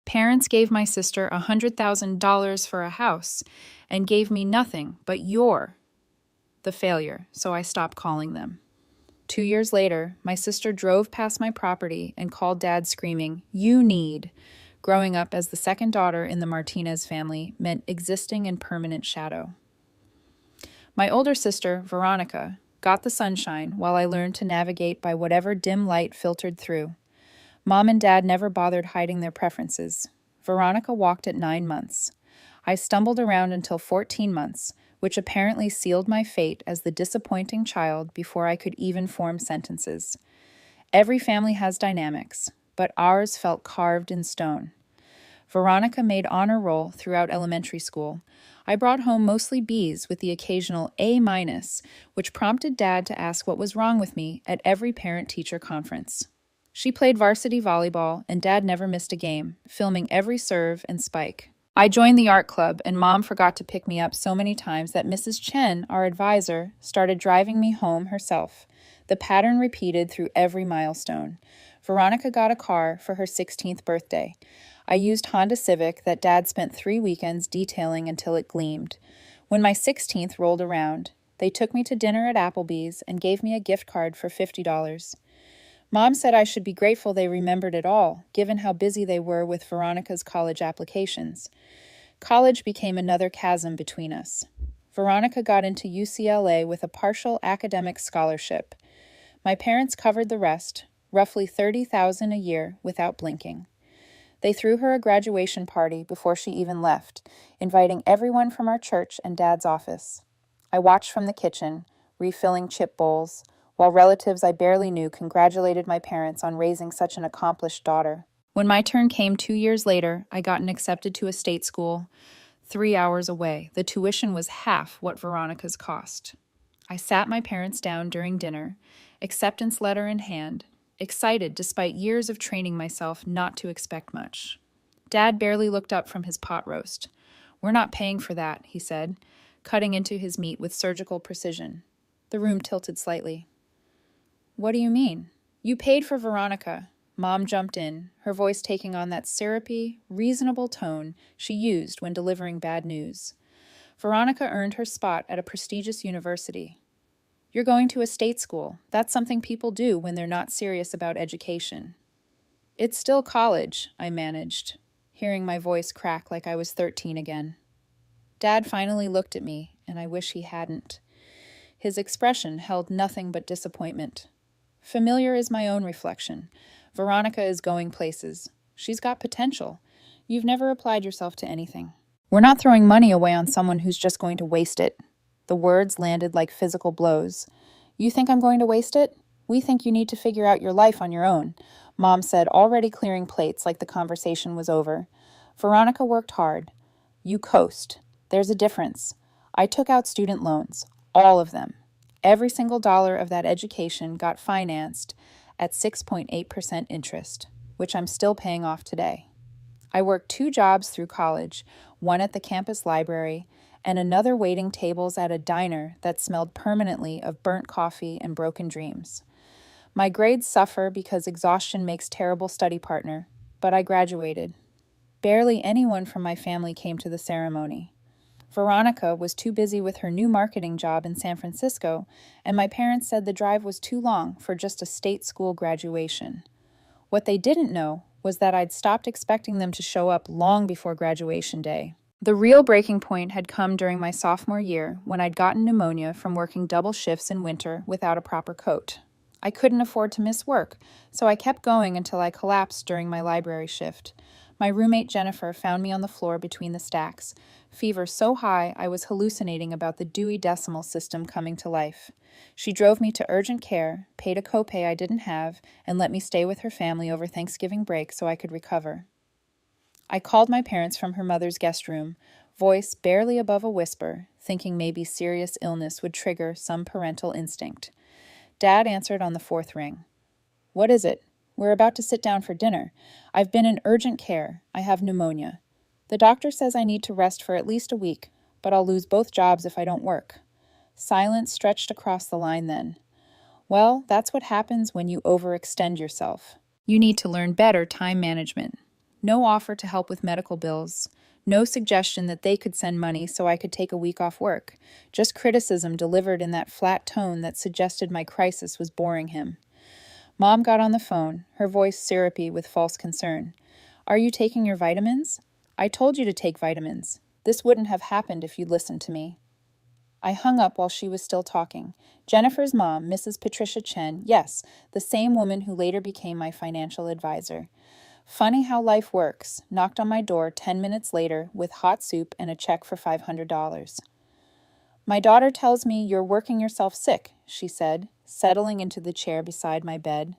Parents gave my sister $100,000 for a house and gave me nothing but the failure, so I stopped calling them. 2 years later, my sister drove past my property and called Dad screaming, "You need." Growing up as the second daughter in the Martinez family meant existing in permanent shadow. My older sister, Veronica, got the sunshine while I learned to navigate by whatever dim light filtered through. Mom and Dad never bothered hiding their preferences. Veronica walked at 9 months. I stumbled around until 14 months, which apparently sealed my fate as the disappointing child before I could even form sentences. Every family has dynamics, but ours felt carved in stone. Veronica made honor roll throughout elementary school. I brought home mostly B's with the occasional A-, which prompted Dad to ask what was wrong with me at every parent-teacher conference. She played varsity volleyball, and Dad never missed a game, filming every serve and spike. I joined the art club, and Mom forgot to pick me up so many times that Mrs. Chen, our advisor, started driving me home herself. The pattern repeated through every milestone. Veronica got a car for her 16th birthday. I used Honda Civic that Dad spent 3 weekends detailing until it gleamed. When my 16th rolled around, they took me to dinner at Applebee's and gave me a gift card for $50. Mom said I should be grateful they remembered it all, given how busy they were with Veronica's college applications. College became another chasm between us. Veronica got into UCLA with a partial academic scholarship. My parents covered the rest, roughly $30,000 a year, without blinking. They threw her a graduation party before she even left, inviting everyone from our church and Dad's office. I watched from the kitchen, refilling chip bowls, while relatives I barely knew congratulated my parents on raising such an accomplished daughter. When my turn came 2 years later, I gotten accepted to a state school 3 hours away. The tuition was half what Veronica's cost. I sat my parents down during dinner, acceptance letter in hand, excited despite years of training myself not to expect much. Dad barely looked up from his pot roast. "We're not paying for that," he said, cutting into his meat with surgical precision. The room tilted slightly. "What do you mean? You paid for Veronica." Mom jumped in, her voice taking on that syrupy, reasonable tone she used when delivering bad news. "Veronica earned her spot at a prestigious university. You're going to a state school. That's something people do when they're not serious about education." "It's still college," I managed, hearing my voice crack like I was 13 again. Dad finally looked at me, and I wish he hadn't. His expression held nothing but disappointment. Familiar is my own reflection. Veronica is going places. She's got potential. You've never applied yourself to anything. We're not throwing money away on someone who's just going to waste it. The words landed like physical blows. "You think I'm going to waste it? We think you need to figure out your life on your own," Mom said, already clearing plates like the conversation was over. "Veronica worked hard. You coast. There's a difference. I took out student loans. All of them. Every single dollar of that education got financed at 6.8% interest, which I'm still paying off today. I worked 2 jobs through college, one at the campus library and another waiting tables at a diner that smelled permanently of burnt coffee and broken dreams. My grades suffer because exhaustion makes terrible study partner, but I graduated. Barely anyone from my family came to the ceremony. Veronica was too busy with her new marketing job in San Francisco, and my parents said the drive was too long for just a state school graduation. What they didn't know was that I'd stopped expecting them to show up long before graduation day. The real breaking point had come during my sophomore year when I'd gotten pneumonia from working double shifts in winter without a proper coat. I couldn't afford to miss work, so I kept going until I collapsed during my library shift. My roommate Jennifer found me on the floor between the stacks, fever so high I was hallucinating about the Dewey Decimal System coming to life. She drove me to urgent care, paid a copay I didn't have, and let me stay with her family over Thanksgiving break so I could recover. I called my parents from her mother's guest room, voice barely above a whisper, thinking maybe serious illness would trigger some parental instinct. Dad answered on the 4th ring. "What is it? We're about to sit down for dinner. I've been in urgent care. I have pneumonia. The doctor says I need to rest for at least a week, but I'll lose both jobs if I don't work." Silence stretched across the line then. Well, that's what happens when you overextend yourself. You need to learn better time management. No offer to help with medical bills. No suggestion that they could send money so I could take a week off work. Just criticism delivered in that flat tone that suggested my crisis was boring him. Mom got on the phone, her voice syrupy with false concern. Are you taking your vitamins? I told you to take vitamins. This wouldn't have happened if you'd listened to me. I hung up while she was still talking. Jennifer's mom, Mrs. Patricia Chen, yes, the same woman who later became my financial advisor. Funny how life works, knocked on my door 10 minutes later with hot soup and a check for $500. My daughter tells me you're working yourself sick, she said, settling into the chair beside my bed.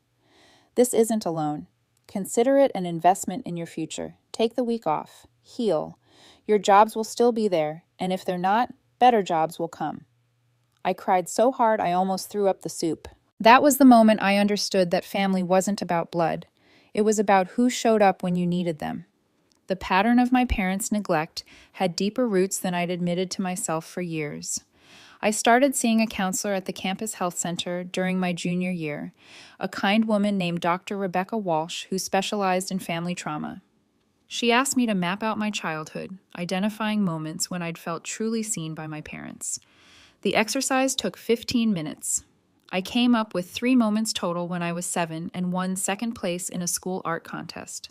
This isn't a loan. Consider it an investment in your future. Take the week off. Heal. Your jobs will still be there, and if they're not, better jobs will come. I cried so hard I almost threw up the soup. That was the moment I understood that family wasn't about blood. It was about who showed up when you needed them. The pattern of my parents' neglect had deeper roots than I'd admitted to myself for years. I started seeing a counselor at the campus health center during my junior year, a kind woman named Dr. Rebecca Walsh who specialized in family trauma. She asked me to map out my childhood, identifying moments when I'd felt truly seen by my parents. The exercise took 15 minutes. I came up with 3 moments total when I was 7 and won second place in a school art contest.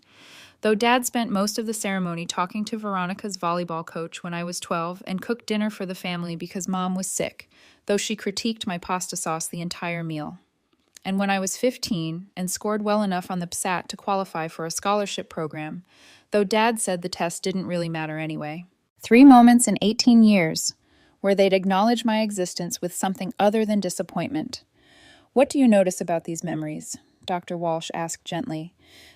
Though Dad spent most of the ceremony talking to Veronica's volleyball coach when I was 12 and cooked dinner for the family because Mom was sick, though she critiqued my pasta sauce the entire meal. And when I was 15 and scored well enough on the PSAT to qualify for a scholarship program, though Dad said the test didn't really matter anyway. 3 moments in 18 years where they'd acknowledge my existence with something other than disappointment. What do you notice about these memories? Dr. Walsh asked gently.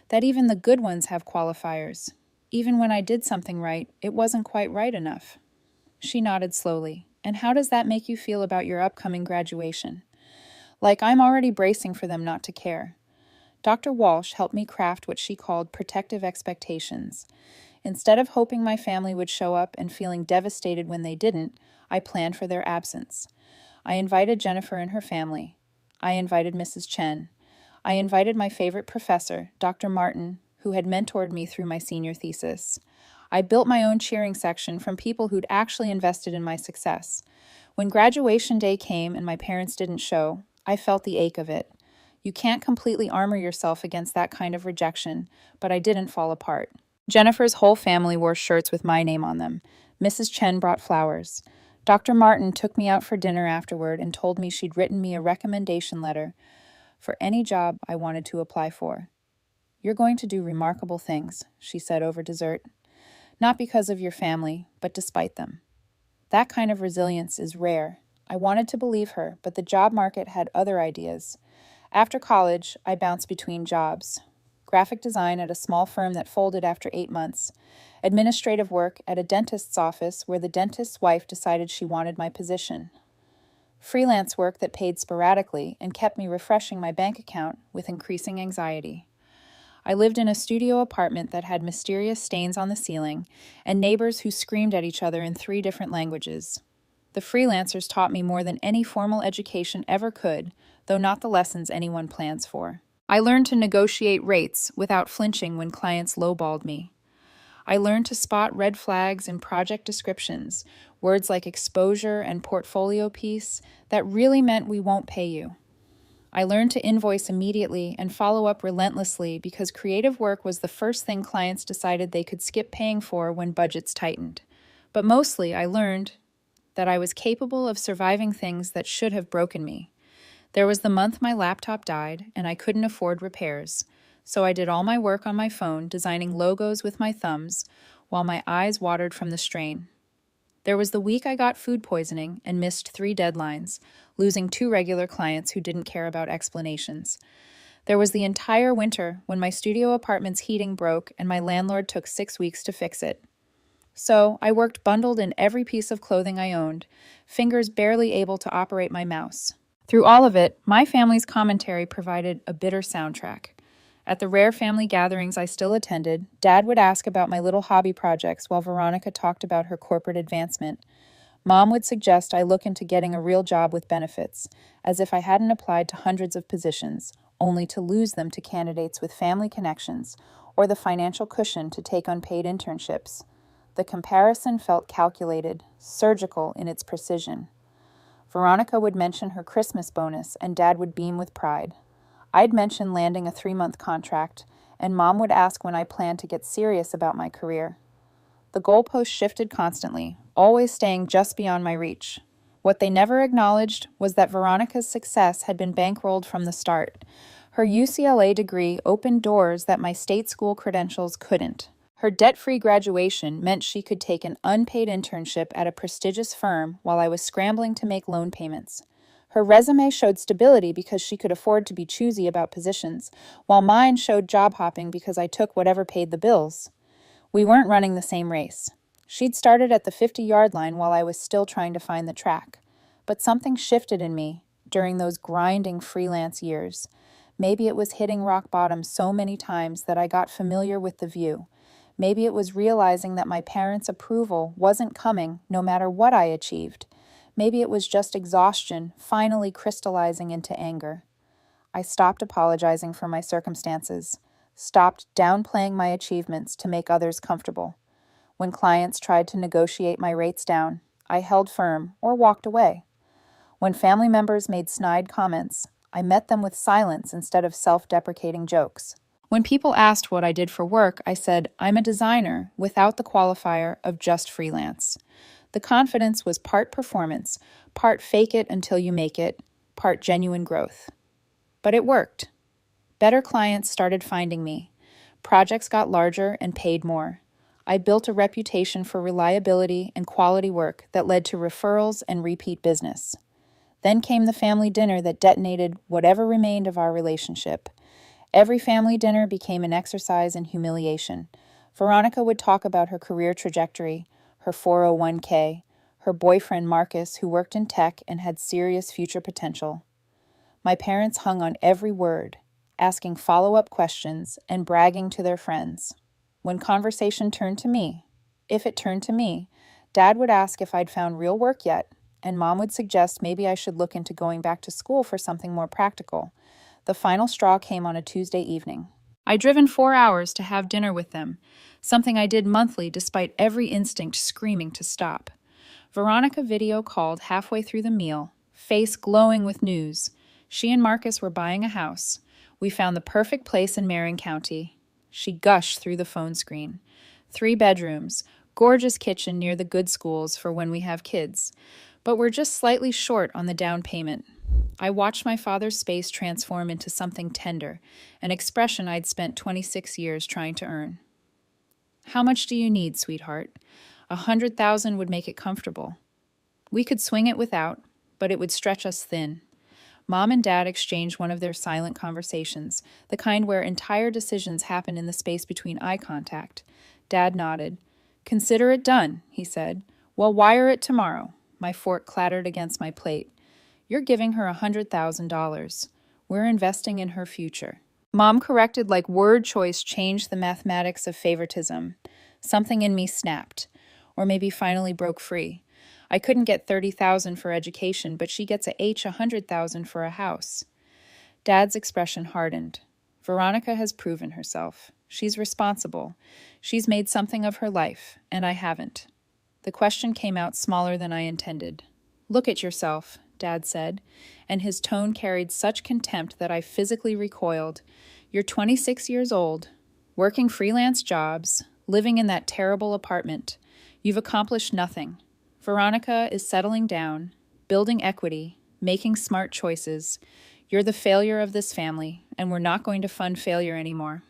That even the good ones have qualifiers. Even when I did something right, it wasn't quite right enough. She nodded slowly. And how does that make you feel about your upcoming graduation? Like I'm already bracing for them not to care. Dr. Walsh helped me craft what she called protective expectations. Instead of hoping my family would show up and feeling devastated when they didn't, I planned for their absence. I invited Jennifer and her family. I invited Mrs. Chen. I invited my favorite professor, Dr. Martin, who had mentored me through my senior thesis. I built my own cheering section from people who'd actually invested in my success. When graduation day came and my parents didn't show, I felt the ache of it. You can't completely armor yourself against that kind of rejection, but I didn't fall apart. Jennifer's whole family wore shirts with my name on them. Mrs. Chen brought flowers. Dr. Martin took me out for dinner afterward and told me she'd written me a recommendation letter for any job I wanted to apply for. You're going to do remarkable things, she said over dessert. Not because of your family, but despite them. That kind of resilience is rare. I wanted to believe her, but the job market had other ideas. After college, I bounced between jobs. Graphic design at a small firm that folded after 8 months. Administrative work at a dentist's office where the dentist's wife decided she wanted my position. Freelance work that paid sporadically and kept me refreshing my bank account with increasing anxiety. I lived in a studio apartment that had mysterious stains on the ceiling and neighbors who screamed at each other in 3 different languages. The freelancers taught me more than any formal education ever could, though not the lessons anyone plans for. I learned to negotiate rates without flinching when clients lowballed me. I learned to spot red flags in project descriptions, words like exposure and portfolio piece that really meant we won't pay you. I learned to invoice immediately and follow up relentlessly because creative work was the first thing clients decided they could skip paying for when budgets tightened. But mostly, I learned that I was capable of surviving things that should have broken me. There was the month my laptop died and I couldn't afford repairs, so I did all my work on my phone designing logos with my thumbs while my eyes watered from the strain. There was the week I got food poisoning and missed 3 deadlines, losing 2 regular clients who didn't care about explanations. There was the entire winter when my studio apartment's heating broke and my landlord took 6 weeks to fix it. So I worked bundled in every piece of clothing I owned, fingers barely able to operate my mouse. Through all of it, my family's commentary provided a bitter soundtrack. At the rare family gatherings I still attended, Dad would ask about my little hobby projects while Veronica talked about her corporate advancement. Mom would suggest I look into getting a real job with benefits, as if I hadn't applied to hundreds of positions, only to lose them to candidates with family connections, or the financial cushion to take unpaid internships. The comparison felt calculated, surgical in its precision. Veronica would mention her Christmas bonus, and Dad would beam with pride. I'd mention landing a 3-month contract, and Mom would ask when I planned to get serious about my career. The goalposts shifted constantly, always staying just beyond my reach. What they never acknowledged was that Veronica's success had been bankrolled from the start. Her UCLA degree opened doors that my state school credentials couldn't. Her debt-free graduation meant she could take an unpaid internship at a prestigious firm while I was scrambling to make loan payments. Her resume showed stability because she could afford to be choosy about positions, while mine showed job hopping because I took whatever paid the bills. We weren't running the same race. She'd started at the 50-yard line while I was still trying to find the track. But something shifted in me during those grinding freelance years. Maybe it was hitting rock bottom so many times that I got familiar with the view. Maybe it was realizing that my parents' approval wasn't coming no matter what I achieved. Maybe it was just exhaustion finally crystallizing into anger. I stopped apologizing for my circumstances, stopped downplaying my achievements to make others comfortable. When clients tried to negotiate my rates down, I held firm or walked away. When family members made snide comments, I met them with silence instead of self-deprecating jokes. When people asked what I did for work, I said, I'm a designer, without the qualifier of just freelance. The confidence was part performance, part fake it until you make it, part genuine growth. But it worked. Better clients started finding me. Projects got larger and paid more. I built a reputation for reliability and quality work that led to referrals and repeat business. Then came the family dinner that detonated whatever remained of our relationship. Every family dinner became an exercise in humiliation. Veronica would talk about her career trajectory, her 401k, her boyfriend Marcus, who worked in tech and had serious future potential. My parents hung on every word, asking follow-up questions and bragging to their friends. When conversation turned to me, if it turned to me, Dad would ask if I'd found real work yet, and Mom would suggest maybe I should look into going back to school for something more practical. The final straw came on a Tuesday evening. I'd driven 4 hours to have dinner with them, something I did monthly despite every instinct screaming to stop. Veronica video called halfway through the meal, face glowing with news. She and Marcus were buying a house. We found the perfect place in Marin County. She gushed through the phone screen. 3 bedrooms, gorgeous kitchen near the good schools for when we have kids. But we're just slightly short on the down payment. I watched my father's space transform into something tender, an expression I'd spent 26 years trying to earn. How much do you need, sweetheart? 100,000 would make it comfortable. We could swing it without, but it would stretch us thin. Mom and Dad exchanged one of their silent conversations, the kind where entire decisions happen in the space between eye contact. Dad nodded. Consider it done, he said. Well, wire it tomorrow. My fork clattered against my plate. You're giving her $100,000. We're investing in her future. Mom corrected like word choice changed the mathematics of favoritism. Something in me snapped, or maybe finally broke free. I couldn't get $30,000 for education, but she gets a $100,000 for a house. Dad's expression hardened. Veronica has proven herself. She's responsible. She's made something of her life, and I haven't. The question came out smaller than I intended. Look at yourself, Dad said, and his tone carried such contempt that I physically recoiled. You're 26 years old, working freelance jobs, living in that terrible apartment. You've accomplished nothing. Veronica is settling down, building equity, making smart choices. You're the failure of this family, and we're not going to fund failure anymore.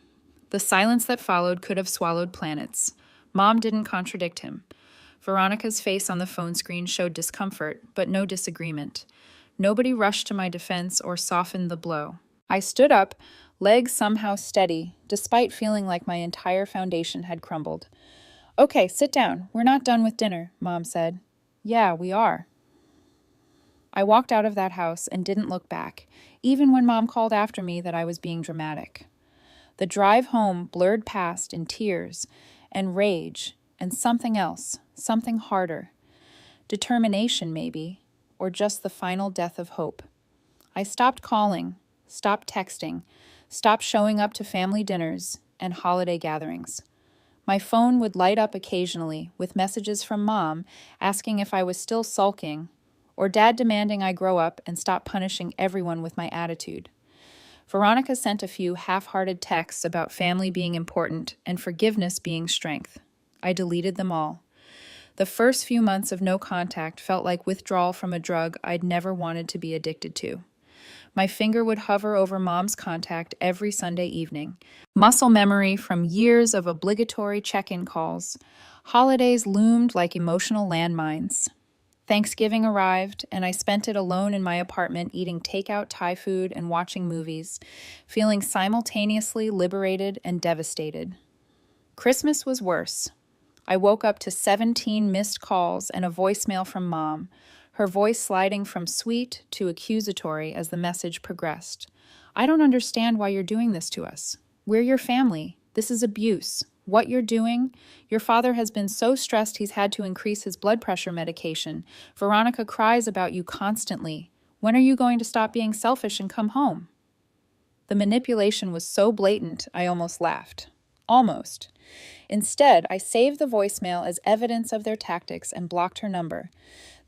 The silence that followed could have swallowed planets. Mom didn't contradict him. Veronica's face on the phone screen showed discomfort, but no disagreement. Nobody rushed to my defense or softened the blow. I stood up, legs somehow steady, despite feeling like my entire foundation had crumbled. Okay, sit down. We're not done with dinner, Mom said. Yeah, we are. I walked out of that house and didn't look back, even when Mom called after me that I was being dramatic. The drive home blurred past in tears and rage and something else, something harder. Determination, maybe, or just the final death of hope. I stopped calling, stopped texting, stopped showing up to family dinners, and holiday gatherings. My phone would light up occasionally with messages from Mom asking if I was still sulking, or Dad demanding I grow up and stop punishing everyone with my attitude. Veronica sent a few half-hearted texts about family being important and forgiveness being strength. I deleted them all. The first few months of no contact felt like withdrawal from a drug I'd never wanted to be addicted to. My finger would hover over Mom's contact every Sunday evening. Muscle memory from years of obligatory check-in calls. Holidays loomed like emotional landmines. Thanksgiving arrived, and I spent it alone in my apartment eating takeout Thai food and watching movies, feeling simultaneously liberated and devastated. Christmas was worse. I woke up to 17 missed calls and a voicemail from Mom, her voice sliding from sweet to accusatory as the message progressed. I don't understand why you're doing this to us. We're your family. This is abuse. What you're doing? Your father has been so stressed he's had to increase his blood pressure medication. Veronica cries about you constantly. When are you going to stop being selfish and come home? The manipulation was so blatant, I almost laughed. Almost. Instead, I saved the voicemail as evidence of their tactics and blocked her number.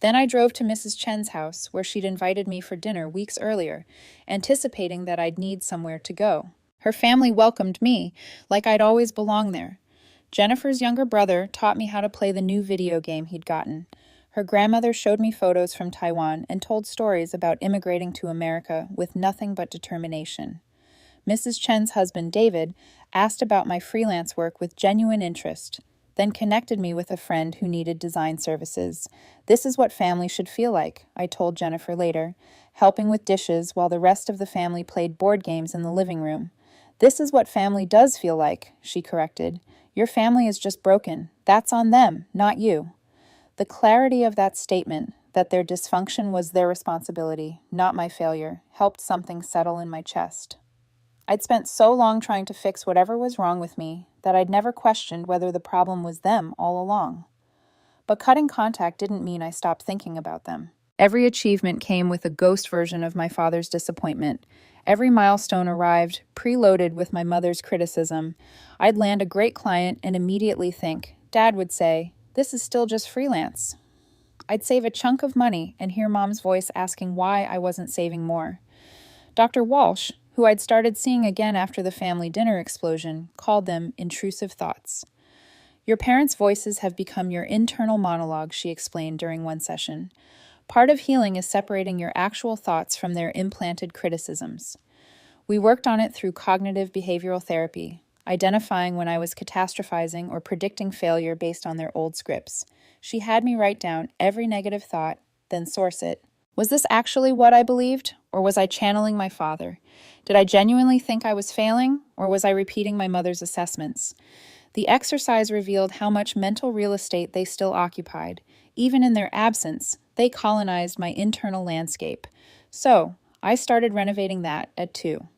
Then I drove to Mrs. Chen's house, where she'd invited me for dinner weeks earlier, anticipating that I'd need somewhere to go. Her family welcomed me, like I'd always belonged there. Jennifer's younger brother taught me how to play the new video game he'd gotten. Her grandmother showed me photos from Taiwan and told stories about immigrating to America with nothing but determination. Mrs. Chen's husband, David, asked about my freelance work with genuine interest, then connected me with a friend who needed design services. This is what family should feel like, I told Jennifer later, helping with dishes while the rest of the family played board games in the living room. This is what family does feel like, she corrected. Your family is just broken. That's on them, not you. The clarity of that statement, that their dysfunction was their responsibility, not my failure, helped something settle in my chest. I'd spent so long trying to fix whatever was wrong with me that I'd never questioned whether the problem was them all along. But cutting contact didn't mean I stopped thinking about them. Every achievement came with a ghost version of my father's disappointment. Every milestone arrived preloaded with my mother's criticism. I'd land a great client and immediately think, Dad would say, this is still just freelance. I'd save a chunk of money and hear Mom's voice asking why I wasn't saving more. Dr. Walsh, who I'd started seeing again after the family dinner explosion, called them intrusive thoughts. Your parents' voices have become your internal monologue, she explained during one session. Part of healing is separating your actual thoughts from their implanted criticisms. We worked on it through cognitive behavioral therapy, identifying when I was catastrophizing or predicting failure based on their old scripts. She had me write down every negative thought, then source it. Was this actually what I believed, or was I channeling my father? Did I genuinely think I was failing, or was I repeating my mother's assessments? The exercise revealed how much mental real estate they still occupied. Even in their absence, they colonized my internal landscape. So, I started renovating that at 2.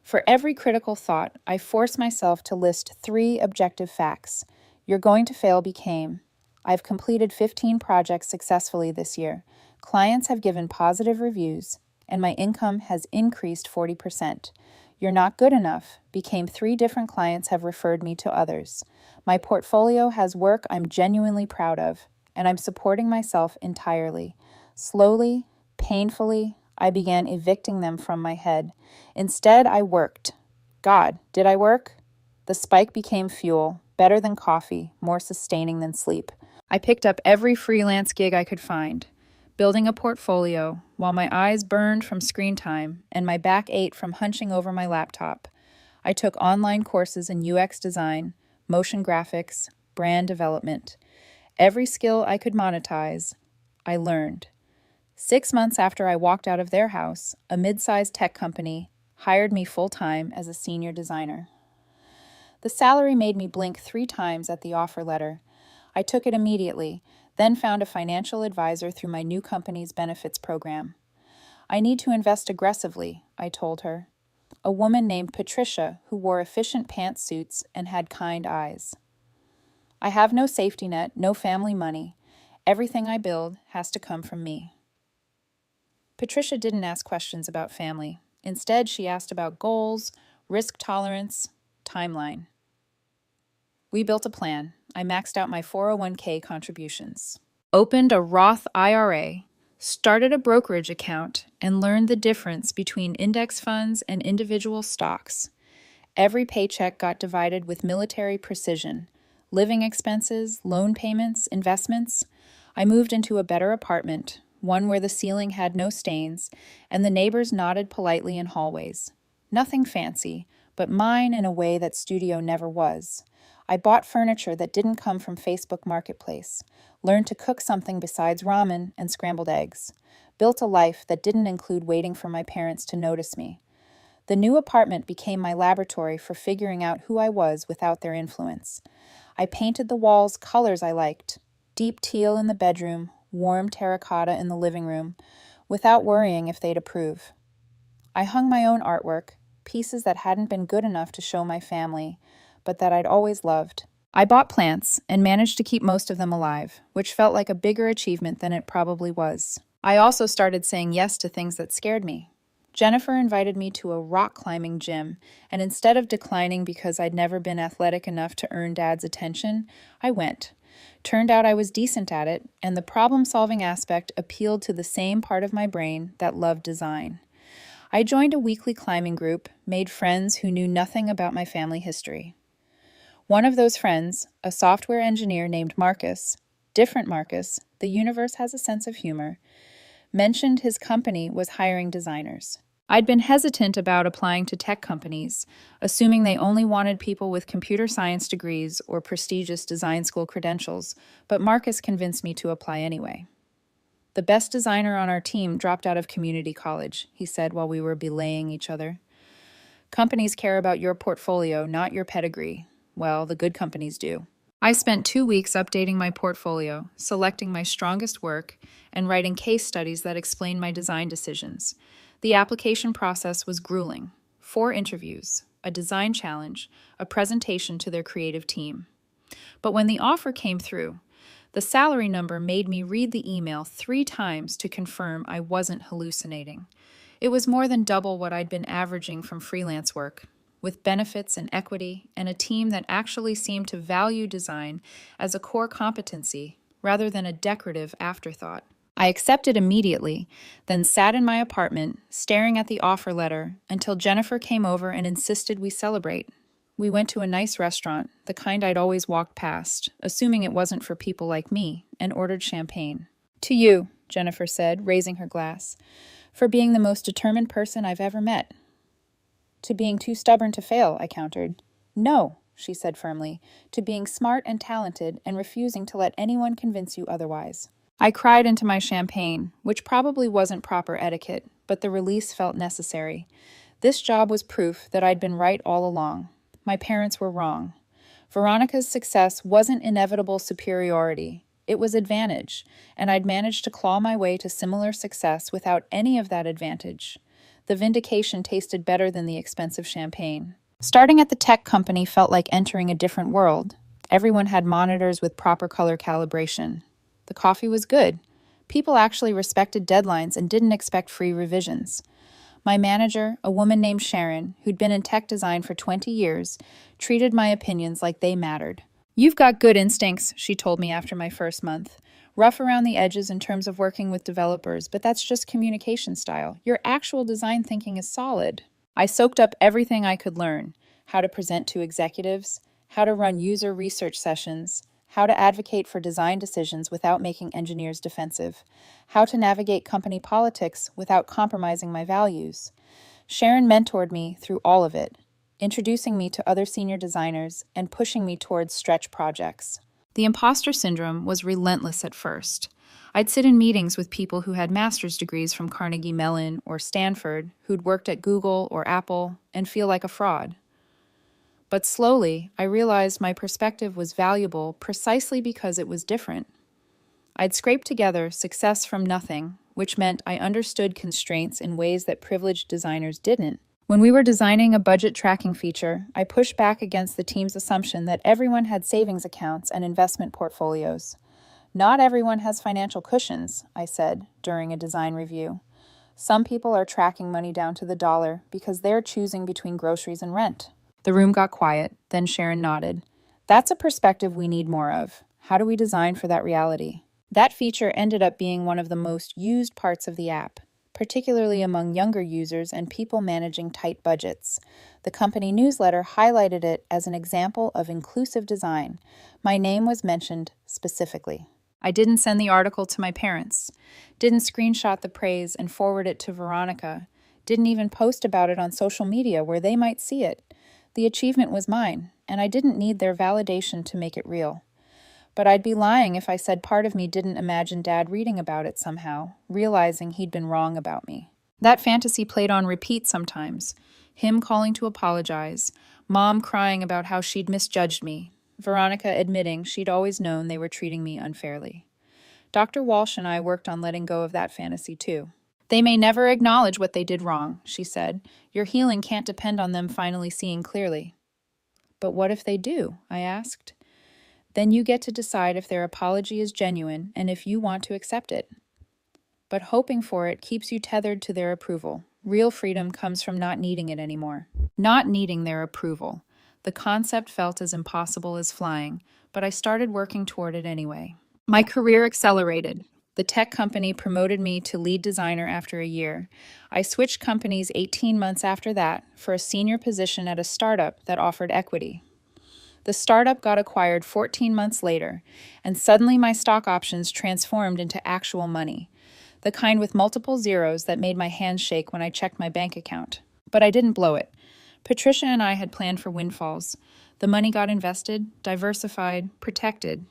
For every critical thought, I forced myself to list 3 objective facts. You're going to fail became, I've completed 15 projects successfully this year. Clients have given positive reviews, and my income has increased 40%. You're not good enough became 3 different clients have referred me to others. My portfolio has work I'm genuinely proud of, and I'm supporting myself entirely. Slowly, painfully, I began evicting them from my head. Instead, I worked. God, did I work? The spike became fuel, better than coffee, more sustaining than sleep. I picked up every freelance gig I could find, building a portfolio while my eyes burned from screen time and my back ached from hunching over my laptop. I took online courses in UX design, motion graphics, brand development. Every skill I could monetize, I learned. 6 months after I walked out of their house, a mid-sized tech company hired me full-time as a senior designer. The salary made me blink 3 times at the offer letter. I took it immediately, then found a financial advisor through my new company's benefits program. I need to invest aggressively, I told her. A woman named Patricia who wore efficient pantsuits and had kind eyes. I have no safety net, no family money. Everything I build has to come from me. Patricia didn't ask questions about family. Instead, she asked about goals, risk tolerance, Timeline. We built a plan. I maxed out my 401k contributions, opened a Roth IRA, started a brokerage account, and learned the difference between index funds and individual stocks. Every paycheck got divided with military precision. Living expenses, loan payments, investments. I moved into a better apartment, one where the ceiling had no stains, and the neighbors nodded politely in hallways. Nothing fancy, but mine in a way that studio never was. I bought furniture that didn't come from Facebook Marketplace, learned to cook something besides ramen and scrambled eggs, built a life that didn't include waiting for my parents to notice me. The new apartment became my laboratory for figuring out who I was without their influence. I painted the walls colors I liked, deep teal in the bedroom, warm terracotta in the living room, without worrying if they'd approve. I hung my own artwork, pieces that hadn't been good enough to show my family, but that I'd always loved. I bought plants and managed to keep most of them alive, which felt like a bigger achievement than it probably was. I also started saying yes to things that scared me. Jennifer invited me to a rock climbing gym, and instead of declining because I'd never been athletic enough to earn Dad's attention, I went. Turned out I was decent at it, and the problem-solving aspect appealed to the same part of my brain that loved design. I joined a weekly climbing group, made friends who knew nothing about my family history. One of those friends, a software engineer named Marcus, different Marcus, the universe has a sense of humor, mentioned his company was hiring designers. I'd been hesitant about applying to tech companies, assuming they only wanted people with computer science degrees or prestigious design school credentials, but Marcus convinced me to apply anyway. The best designer on our team dropped out of community college, he said while we were belaying each other. Companies care about your portfolio, not your pedigree. Well, the good companies do. I spent 2 weeks updating my portfolio, selecting my strongest work, and writing case studies that explained my design decisions. The application process was grueling. 4 interviews, a design challenge, a presentation to their creative team. But when the offer came through, the salary number made me read the email 3 times to confirm I wasn't hallucinating. It was more than double what I'd been averaging from freelance work, with benefits and equity, and a team that actually seemed to value design as a core competency rather than a decorative afterthought. I accepted immediately, then sat in my apartment, staring at the offer letter, until Jennifer came over and insisted we celebrate. We went to a nice restaurant, the kind I'd always walked past, assuming it wasn't for people like me, and ordered champagne. "To you," Jennifer said, raising her glass, "for being the most determined person I've ever met." "To being too stubborn to fail," I countered. "No," she said firmly, "to being smart and talented and refusing to let anyone convince you otherwise." I cried into my champagne, which probably wasn't proper etiquette, but the release felt necessary. This job was proof that I'd been right all along. My parents were wrong. Veronica's success wasn't inevitable superiority. It was advantage, and I'd managed to claw my way to similar success without any of that advantage. The vindication tasted better than the expensive champagne. Starting at the tech company felt like entering a different world. Everyone had monitors with proper color calibration. The coffee was good. People actually respected deadlines and didn't expect free revisions. My manager, a woman named Sharon, who'd been in tech design for 20 years, treated my opinions like they mattered. "You've got good instincts," she told me after my first month. "Rough around the edges in terms of working with developers, but that's just communication style. Your actual design thinking is solid." I soaked up everything I could learn: how to present to executives, how to run user research sessions, how to advocate for design decisions without making engineers defensive, how to navigate company politics without compromising my values. Sharon mentored me through all of it, introducing me to other senior designers and pushing me towards stretch projects. The imposter syndrome was relentless at first. I'd sit in meetings with people who had master's degrees from Carnegie Mellon or Stanford, who'd worked at Google or Apple, and feel like a fraud. But slowly, I realized my perspective was valuable precisely because it was different. I'd scraped together success from nothing, which meant I understood constraints in ways that privileged designers didn't. When we were designing a budget tracking feature, I pushed back against the team's assumption that everyone had savings accounts and investment portfolios. "Not everyone has financial cushions," I said during a design review. "Some people are tracking money down to the dollar because they're choosing between groceries and rent." The room got quiet, then Sharon nodded. That's a perspective we need more of. How do we design for that reality? That feature ended up being one of the most used parts of the app, particularly among younger users and people managing tight budgets. The company newsletter highlighted it as an example of inclusive design. My name was mentioned specifically. I didn't send the article to my parents, didn't screenshot the praise and forward it to Veronica, didn't even post about it on social media where they might see it. The achievement was mine, and I didn't need their validation to make it real. But I'd be lying if I said part of me didn't imagine Dad reading about it somehow, realizing he'd been wrong about me. That fantasy played on repeat sometimes. Him calling to apologize, Mom crying about how she'd misjudged me, Veronica admitting she'd always known they were treating me unfairly. Dr. Walsh and I worked on letting go of that fantasy too. They may never acknowledge what they did wrong, she said. Your healing can't depend on them finally seeing clearly. But what if they do? I asked. Then you get to decide if their apology is genuine and if you want to accept it. But hoping for it keeps you tethered to their approval. Real freedom comes from not needing it anymore. Not needing their approval. The concept felt as impossible as flying, but I started working toward it anyway. My career accelerated. The tech company promoted me to lead designer after a year. I switched companies 18 months after that for a senior position at a startup that offered equity. The startup got acquired 14 months later, and suddenly my stock options transformed into actual money, the kind with multiple zeros that made my hands shake when I checked my bank account. But I didn't blow it. Patricia and I had planned for windfalls. The money got invested, diversified, protected.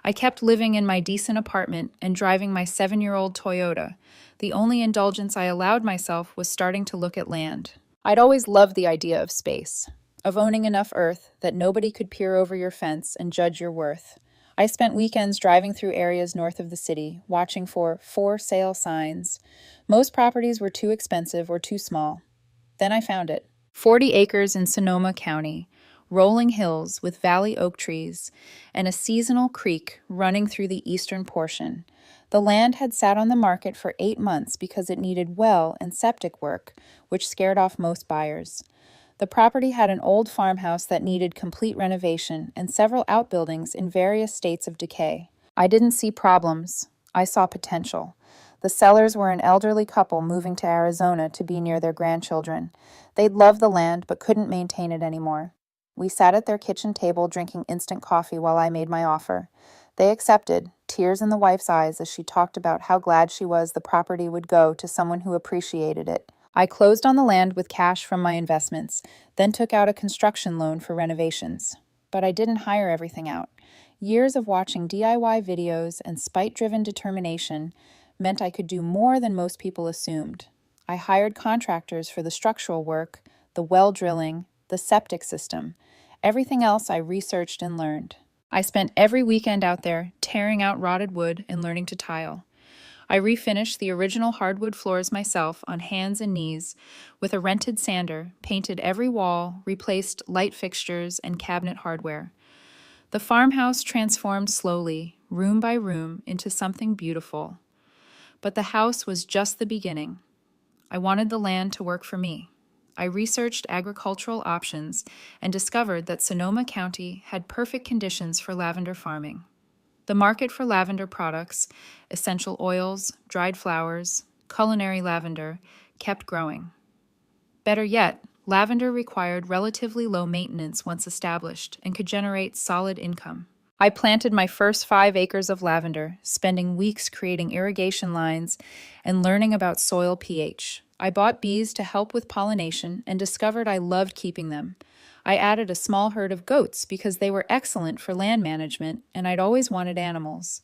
I kept living in my decent apartment and driving my 7-year-old Toyota. The only indulgence I allowed myself was starting to look at land. I'd always loved the idea of space, of owning enough earth that nobody could peer over your fence and judge your worth. I spent weekends driving through areas north of the city, watching for sale signs. Most properties were too expensive or too small. Then I found it. 40 acres in Sonoma County, rolling hills with valley oak trees, and a seasonal creek running through the eastern portion. The land had sat on the market for 8 months because it needed well and septic work, which scared off most buyers. The property had an old farmhouse that needed complete renovation and several outbuildings in various states of decay. I didn't see problems. I saw potential. The sellers were an elderly couple moving to Arizona to be near their grandchildren. They'd loved the land but couldn't maintain it anymore. We sat at their kitchen table drinking instant coffee while I made my offer. They accepted, tears in the wife's eyes as she talked about how glad she was the property would go to someone who appreciated it. I closed on the land with cash from my investments, then took out a construction loan for renovations. But I didn't hire everything out. Years of watching DIY videos and spite-driven determination meant I could do more than most people assumed. I hired contractors for the structural work, the well drilling, the septic system. Everything else I researched and learned. I spent every weekend out there tearing out rotted wood and learning to tile. I refinished the original hardwood floors myself on hands and knees with a rented sander, painted every wall, replaced light fixtures and cabinet hardware. The farmhouse transformed slowly, room by room, into something beautiful. But the house was just the beginning. I wanted the land to work for me. I researched agricultural options and discovered that Sonoma County had perfect conditions for lavender farming. The market for lavender products, essential oils, dried flowers, culinary lavender, kept growing. Better yet, lavender required relatively low maintenance once established and could generate solid income. I planted my first 5 acres of lavender, spending weeks creating irrigation lines and learning about soil pH. I bought bees to help with pollination and discovered I loved keeping them. I added a small herd of goats because they were excellent for land management and I'd always wanted animals.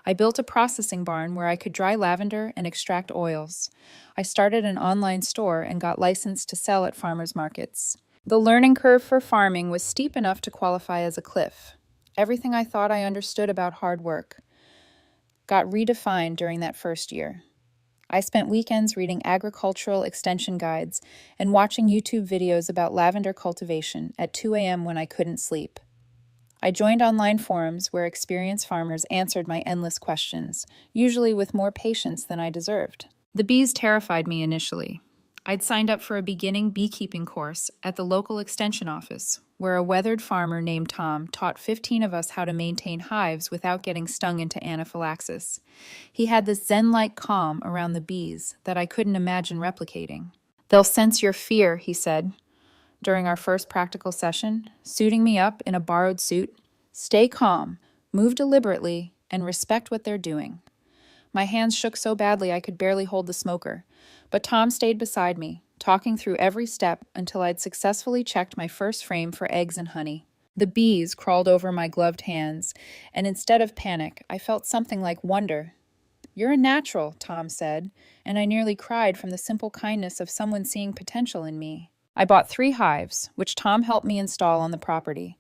I built a processing barn where I could dry lavender and extract oils. I started an online store and got licensed to sell at farmers markets. The learning curve for farming was steep enough to qualify as a cliff. Everything I thought I understood about hard work got redefined during that first year. I spent weekends reading agricultural extension guides and watching YouTube videos about lavender cultivation at 2 a.m. when I couldn't sleep. I joined online forums where experienced farmers answered my endless questions, usually with more patience than I deserved. The bees terrified me initially. I'd signed up for a beginning beekeeping course at the local extension office, where a weathered farmer named Tom taught 15 of us how to maintain hives without getting stung into anaphylaxis. He had this zen-like calm around the bees that I couldn't imagine replicating. "They'll sense your fear," he said during our first practical session, suiting me up in a borrowed suit. "Stay calm, move deliberately, and respect what they're doing." My hands shook so badly I could barely hold the smoker, but Tom stayed beside me, talking through every step until I'd successfully checked my first frame for eggs and honey. The bees crawled over my gloved hands, and instead of panic, I felt something like wonder. "You're a natural," Tom said, and I nearly cried from the simple kindness of someone seeing potential in me. I bought 3 hives, which Tom helped me install on the property.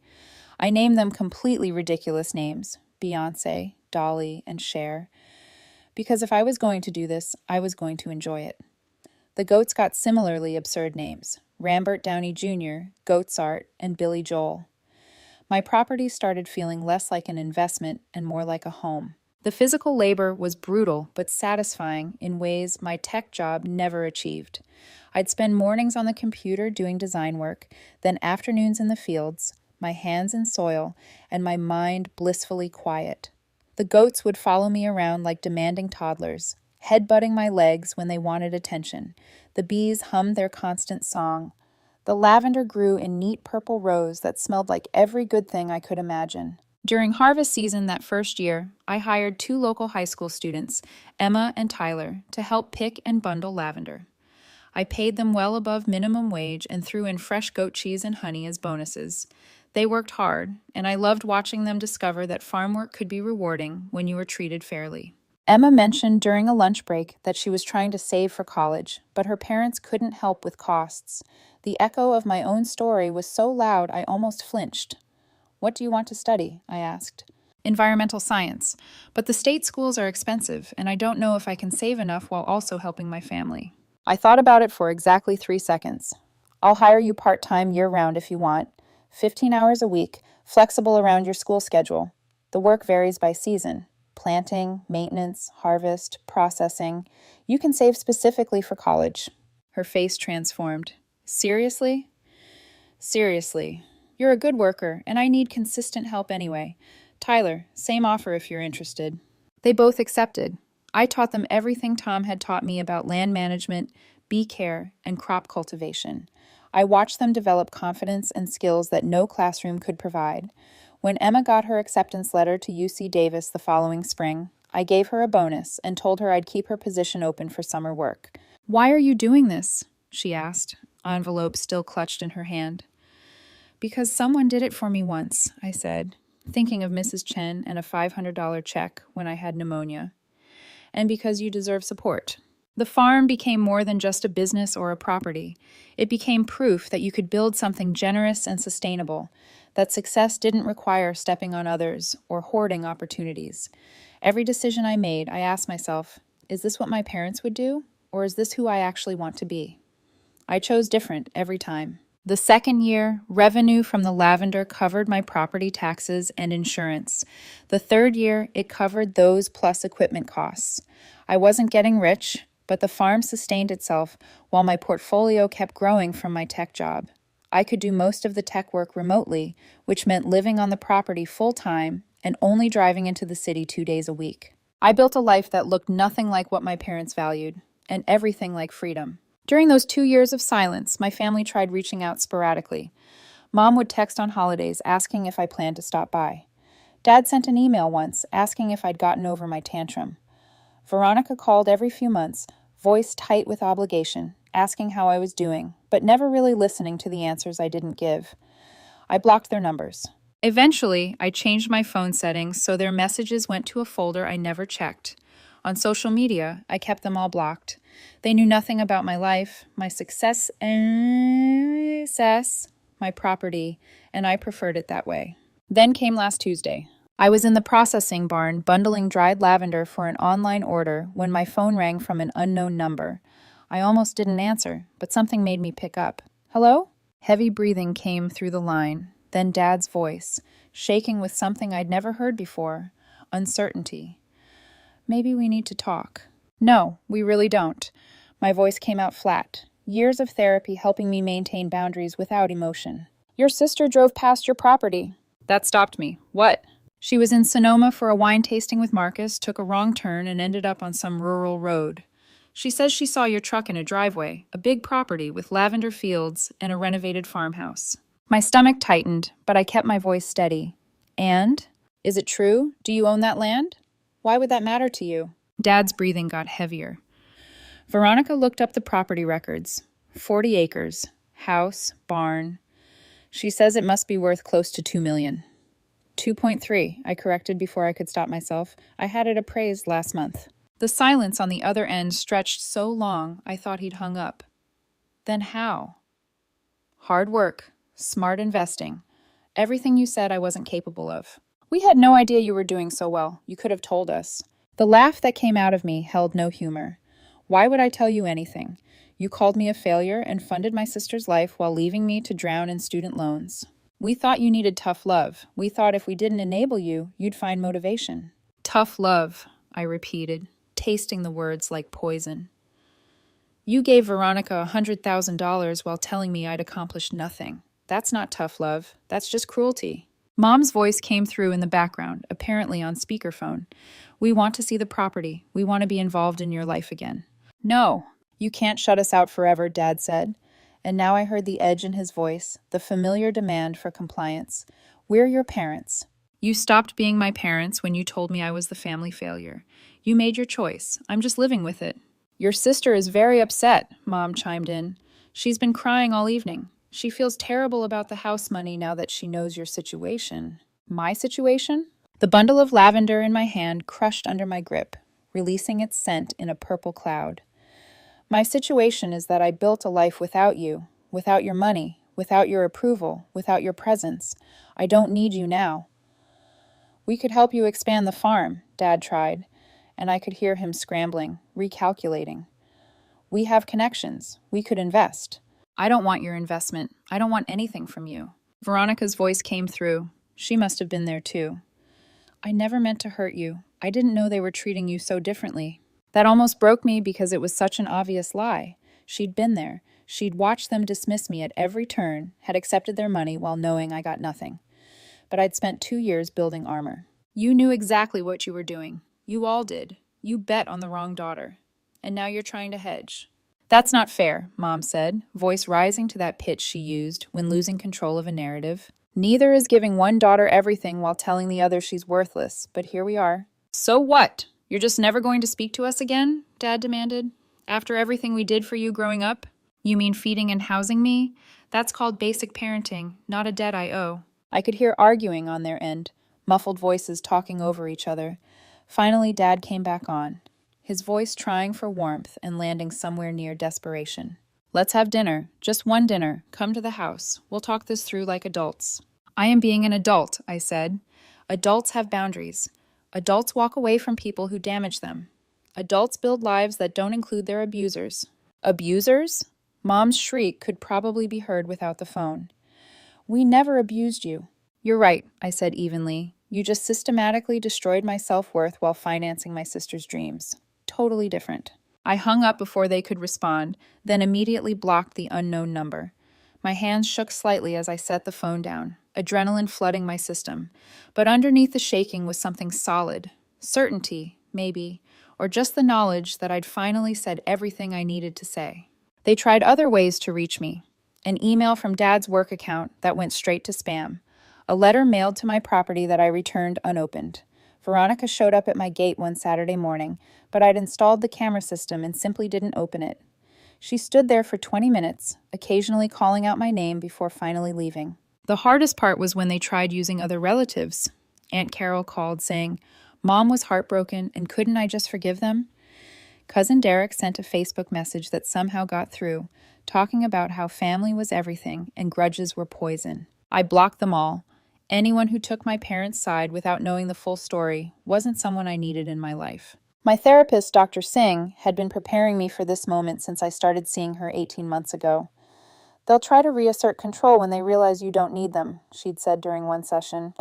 I named them completely ridiculous names, Beyoncé, Dolly, and Cher, because if I was going to do this, I was going to enjoy it. The goats got similarly absurd names: Rambert Downey Jr., Goatsart, and Billy Joel. My property started feeling less like an investment and more like a home. The physical labor was brutal but satisfying in ways my tech job never achieved. I'd spend mornings on the computer doing design work, then afternoons in the fields, my hands in soil, and my mind blissfully quiet. The goats would follow me around like demanding toddlers, headbutting my legs when they wanted attention. The bees hummed their constant song. The lavender grew in neat purple rows that smelled like every good thing I could imagine. During harvest season that first year, I hired 2 local high school students, Emma and Tyler, to help pick and bundle lavender. I paid them well above minimum wage and threw in fresh goat cheese and honey as bonuses. They worked hard, and I loved watching them discover that farm work could be rewarding when you were treated fairly. Emma mentioned during a lunch break that she was trying to save for college, but her parents couldn't help with costs. The echo of my own story was so loud I almost flinched. "What do you want to study?" I asked. "Environmental science, but the state schools are expensive, and I don't know if I can save enough while also helping my family." I thought about it for exactly 3 seconds. "I'll hire you part-time year-round if you want. 15 hours a week, flexible around your school schedule. The work varies by season. Planting, maintenance, harvest, processing. You can save specifically for college." Her face transformed. "Seriously?" "Seriously. You're a good worker, and I need consistent help anyway. Tyler, same offer if you're interested." They both accepted. I taught them everything Tom had taught me about land management, bee care, and crop cultivation. I watched them develop confidence and skills that no classroom could provide. When Emma got her acceptance letter to UC Davis the following spring, I gave her a bonus and told her I'd keep her position open for summer work. "Why are you doing this?" she asked, envelope still clutched in her hand. "Because someone did it for me once," I said, thinking of Mrs. Chen and a $500 check when I had pneumonia. "And because you deserve support." The farm became more than just a business or a property. It became proof that you could build something generous and sustainable, that success didn't require stepping on others or hoarding opportunities. Every decision I made, I asked myself, is this what my parents would do, or is this who I actually want to be? I chose different every time. The second year, revenue from the lavender covered my property taxes and insurance. The third year, it covered those plus equipment costs. I wasn't getting rich, but the farm sustained itself while my portfolio kept growing from my tech job. I could do most of the tech work remotely, which meant living on the property full-time and only driving into the city 2 days a week. I built a life that looked nothing like what my parents valued, and everything like freedom. During those 2 years of silence, my family tried reaching out sporadically. Mom would text on holidays asking if I planned to stop by. Dad sent an email once asking if I'd gotten over my tantrum. Veronica called every few months, voice tight with obligation, asking how I was doing, but never really listening to the answers I didn't give. I blocked their numbers. Eventually, I changed my phone settings so their messages went to a folder I never checked. On social media, I kept them all blocked. They knew nothing about my life, my success, my property, and I preferred it that way. Then came last Tuesday. I was in the processing barn bundling dried lavender for an online order when my phone rang from an unknown number. I almost didn't answer, but something made me pick up. "Hello?" Heavy breathing came through the line, then Dad's voice, shaking with something I'd never heard before, uncertainty. "Maybe we need to talk." "No, we really don't." My voice came out flat. Years of therapy helping me maintain boundaries without emotion. Your sister drove past your property. That stopped me. What? She was in Sonoma for a wine tasting with Marcus, took a wrong turn, and ended up on some rural road. She says she saw your truck in a driveway, a big property with lavender fields and a renovated farmhouse. My stomach tightened, but I kept my voice steady. And? Is it true? Do you own that land? Why would that matter to you? Dad's breathing got heavier. Veronica looked up the property records. 40 acres. House, barn. She says it must be worth close to $2 million. 2.3, I corrected before I could stop myself. I had it appraised last month. The silence on the other end stretched so long I thought he'd hung up. Then how? Hard work, smart investing. Everything you said I wasn't capable of. We had no idea you were doing so well. You could have told us. The laugh that came out of me held no humor. Why would I tell you anything? You called me a failure and funded my sister's life while leaving me to drown in student loans. We thought you needed tough love. We thought if we didn't enable you, you'd find motivation. Tough love, I repeated, tasting the words like poison. You gave Veronica $100,000 while telling me I'd accomplished nothing. That's not tough love. That's just cruelty. Mom's voice came through in the background, apparently on speakerphone. We want to see the property. We want to be involved in your life again. No, you can't shut us out forever, Dad said. And now I heard the edge in his voice, the familiar demand for compliance. We're your parents. You stopped being my parents when you told me I was the family failure. You made your choice. I'm just living with it. Your sister is very upset, Mom chimed in. She's been crying all evening. She feels terrible about the house money now that she knows your situation. My situation? The bundle of lavender in my hand crushed under my grip, releasing its scent in a purple cloud. My situation is that I built a life without you, without your money, without your approval, without your presence. I don't need you now. We could help you expand the farm, Dad tried, and I could hear him scrambling, recalculating. We have connections. We could invest. I don't want your investment. I don't want anything from you. Veronica's voice came through. She must have been there too. I never meant to hurt you. I didn't know they were treating you so differently. That almost broke me because it was such an obvious lie. She'd been there. She'd watched them dismiss me at every turn, had accepted their money while knowing I got nothing. But I'd spent 2 years building armor. You knew exactly what you were doing. You all did. You bet on the wrong daughter. And now you're trying to hedge. That's not fair, Mom said, voice rising to that pitch she used when losing control of a narrative. Neither is giving one daughter everything while telling the other she's worthless, but here we are. So what? You're just never going to speak to us again? Dad demanded. After everything we did for you growing up? You mean feeding and housing me? That's called basic parenting, not a debt I owe. I could hear arguing on their end, muffled voices talking over each other. Finally, Dad came back on, his voice trying for warmth and landing somewhere near desperation. Let's have dinner. Just one dinner. Come to the house. We'll talk this through like adults. I am being an adult, I said. Adults have boundaries. Adults walk away from people who damage them. Adults build lives that don't include their abusers. Abusers? Mom's shriek could probably be heard without the phone. We never abused you. You're right, I said evenly. You just systematically destroyed my self-worth while financing my sister's dreams. Totally different. I hung up before they could respond, then immediately blocked the unknown number. My hands shook slightly as I set the phone down, adrenaline flooding my system. But underneath the shaking was something solid. Certainty, maybe, or just the knowledge that I'd finally said everything I needed to say. They tried other ways to reach me. An email from Dad's work account that went straight to spam. A letter mailed to my property that I returned unopened. Veronica showed up at my gate one Saturday morning, but I'd installed the camera system and simply didn't open it. She stood there for 20 minutes, occasionally calling out my name before finally leaving. The hardest part was when they tried using other relatives. Aunt Carol called saying, Mom was heartbroken and couldn't I just forgive them? Cousin Derek sent a Facebook message that somehow got through, talking about how family was everything and grudges were poison. I blocked them all. Anyone who took my parents' side without knowing the full story wasn't someone I needed in my life. My therapist, Dr. Singh, had been preparing me for this moment since I started seeing her 18 months ago. They'll try to reassert control when they realize you don't need them, she'd said during one session.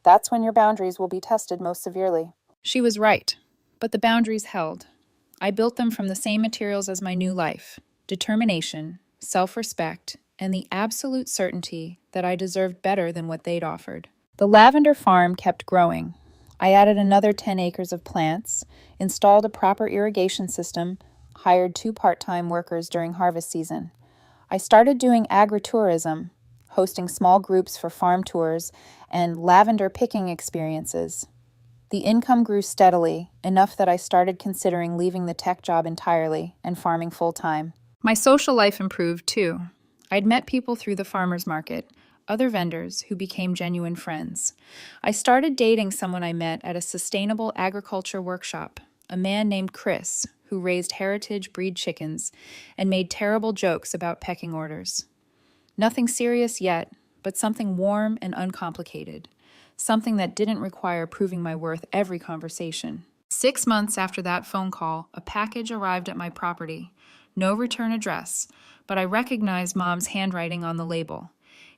That's when your boundaries will be tested most severely. She was right, but the boundaries held. I built them from the same materials as my new life. determination, self-respect, and the absolute certainty that I deserved better than what they'd offered. The lavender farm kept growing. I added another 10 acres of plants, installed a proper irrigation system, hired 2 part-time workers during harvest season. I started doing agritourism, hosting small groups for farm tours and lavender picking experiences. The income grew steadily, enough that I started considering leaving the tech job entirely and farming full-time. My social life improved, too. I'd met people through the farmers market, other vendors who became genuine friends. I started dating someone I met at a sustainable agriculture workshop, a man named Chris, who raised heritage breed chickens and made terrible jokes about pecking orders. Nothing serious yet, but something warm and uncomplicated. Something that didn't require proving my worth every conversation. 6 months after that phone call, a package arrived at my property. No return address, but I recognized Mom's handwriting on the label.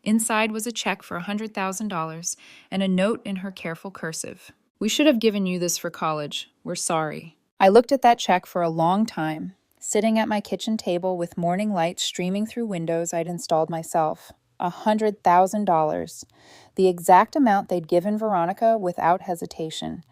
Inside was a check for $100,000 and a note in her careful cursive. "We should have given you this for college. We're sorry." I looked at that check for a long time, sitting at my kitchen table with morning light streaming through windows I'd installed myself. $100,000. The exact amount they'd given Veronica without hesitation.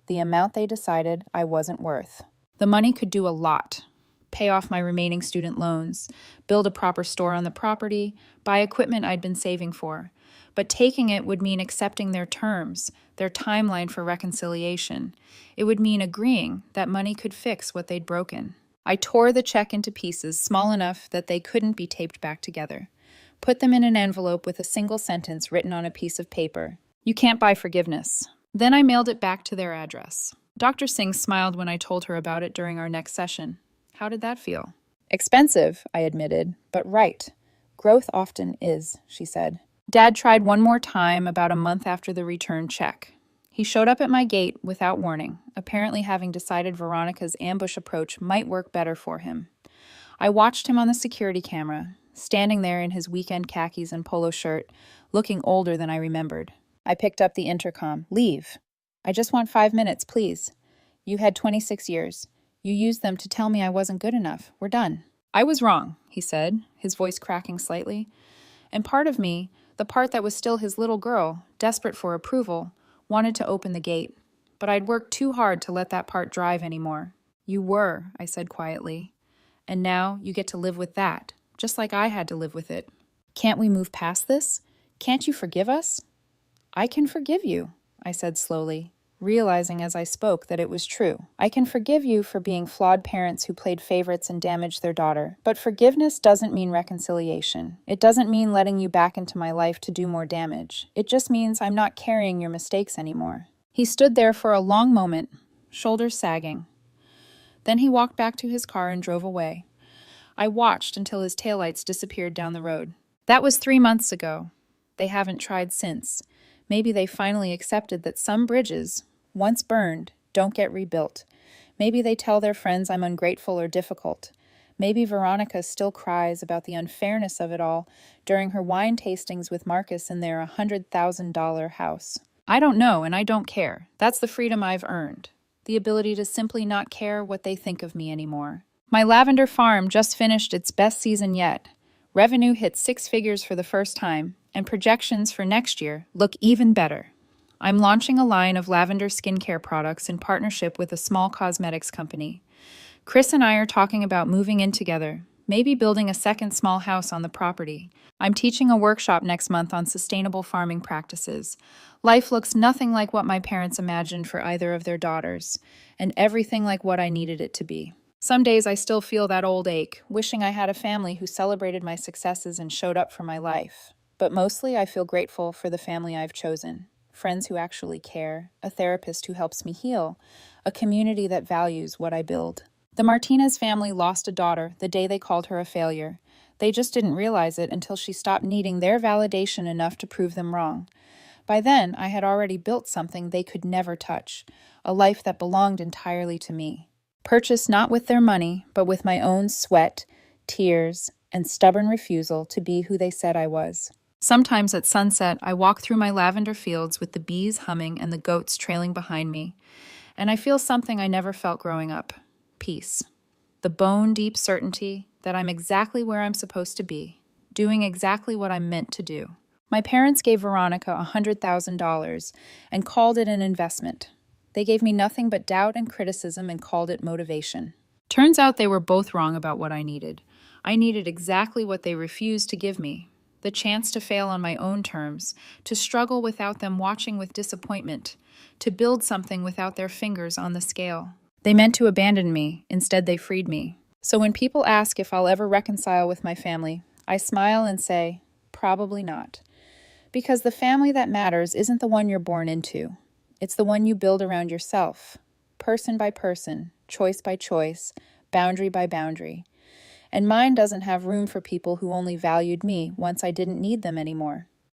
The amount they decided I wasn't worth. The money could do a lot. Pay off my remaining student loans, build a proper store on the property, buy equipment I'd been saving for. But taking it would mean accepting their terms, their timeline for reconciliation. It would mean agreeing that money could fix what they'd broken. I tore the check into pieces small enough that they couldn't be taped back together. Put them in an envelope with a single sentence written on a piece of paper. "You can't buy forgiveness." Then I mailed it back to their address. Dr. Singh smiled when I told her about it during our next session. How did that feel? "Expensive," I admitted, "but right. Growth often is," she said. Dad tried one more time about a month after the return check. He showed up at my gate without warning, apparently having decided Veronica's ambush approach might work better for him. I watched him on the security camera, standing there in his weekend khakis and polo shirt, looking older than I remembered. I picked up the intercom. "Leave. I just want 5 minutes, please. You had 26 years. You used them to tell me I wasn't good enough. We're done." "I was wrong," he said, his voice cracking slightly. And part of me, the part that was still his little girl, desperate for approval, wanted to open the gate. But I'd worked too hard to let that part drive anymore. "You were," I said quietly. "And now you get to live with that, just like I had to live with it. Can't we move past this? Can't you forgive us?" "I can forgive you," I said slowly, realizing as I spoke that it was true. "I can forgive you for being flawed parents who played favorites and damaged their daughter. But forgiveness doesn't mean reconciliation. It doesn't mean letting you back into my life to do more damage. It just means I'm not carrying your mistakes anymore." He stood there for a long moment, shoulders sagging. Then he walked back to his car and drove away. I watched until his taillights disappeared down the road. That was 3 months ago. They haven't tried since. Maybe they finally accepted that some bridges, once burned, don't get rebuilt. Maybe they tell their friends I'm ungrateful or difficult. Maybe Veronica still cries about the unfairness of it all during her wine tastings with Marcus in their $100,000 house. I don't know, and I don't care. That's the freedom I've earned. The ability to simply not care what they think of me anymore. My lavender farm just finished its best season yet. Revenue hit 6 figures for the first time, and projections for next year look even better. I'm launching a line of lavender skincare products in partnership with a small cosmetics company. Chris and I are talking about moving in together, maybe building a second small house on the property. I'm teaching a workshop next month on sustainable farming practices. Life looks nothing like what my parents imagined for either of their daughters, and everything like what I needed it to be. Some days I still feel that old ache, wishing I had a family who celebrated my successes and showed up for my life. But mostly I feel grateful for the family I've chosen. Friends who actually care, a therapist who helps me heal, a community that values what I build. The Martinez family lost a daughter the day they called her a failure. They just didn't realize it until she stopped needing their validation enough to prove them wrong. By then, I had already built something they could never touch, a life that belonged entirely to me. Purchased not with their money, but with my own sweat, tears, and stubborn refusal to be who they said I was. Sometimes at sunset, I walk through my lavender fields with the bees humming and the goats trailing behind me, and I feel something I never felt growing up: peace. The bone-deep certainty that I'm exactly where I'm supposed to be, doing exactly what I'm meant to do. My parents gave Veronica $100,000 and called it an investment. They gave me nothing but doubt and criticism and called it motivation. Turns out they were both wrong about what I needed. I needed exactly what they refused to give me: the chance to fail on my own terms, to struggle without them watching with disappointment, to build something without their fingers on the scale. They meant to abandon me, instead they freed me. So when people ask if I'll ever reconcile with my family, I smile and say, probably not. Because the family that matters isn't the one you're born into. It's the one you build around yourself, person by person, choice by choice, boundary by boundary. And mine doesn't have room for people who only valued me once I didn't need them anymore.